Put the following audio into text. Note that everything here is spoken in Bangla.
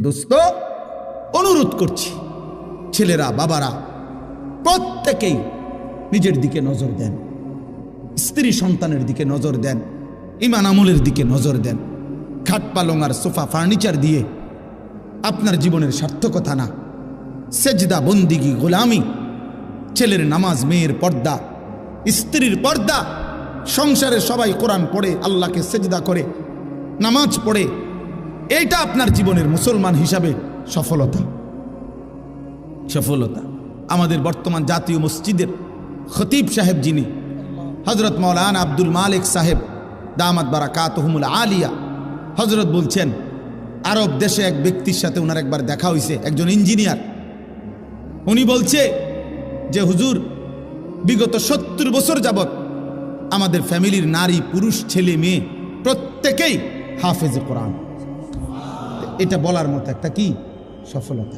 দোস্ত, অনুরোধ করছি, ছেলেরা, বাবারা প্রত্যেকেই নিজের দিকে নজর দেন, স্ত্রী সন্তানের দিকে নজর দেন, ইমান আমলের দিকে নজর দেন। খাট পালং আর সোফা ফার্নিচার দিয়ে আপনার জীবনের সার্থকতা না। সেজদা, বন্দিগি, গোলামি, ছেলের নামাজ, মেয়ের পর্দা, স্ত্রীর পর্দা, সংসারে সবাই কোরআন পড়ে, আল্লাহকে সেজদা করে, নামাজ পড়ে, এইটা আপনার জীবনের মুসলমান হিসাবে সফলতা। সফলতা। আমাদের বর্তমান জাতীয় মসজিদের খতিব সাহেব যিনি, হজরত মৌলানা আব্দুল মালিক সাহেব দামাত বারাকাতুহুমুল আলিয়া, হজরত বলছেন, আরব দেশে এক ব্যক্তির সাথে ওনার একবার দেখা হয়েছে, একজন ইঞ্জিনিয়ার। উনি বলছে যে হুজুর, বিগত 70 বছর যাবত আমাদের ফ্যামিলির নারী, পুরুষ, ছেলে, মেয়ে প্রত্যেকেই হাফেজে কোরআন। এটা বলার মতো একটা কি সফলতা।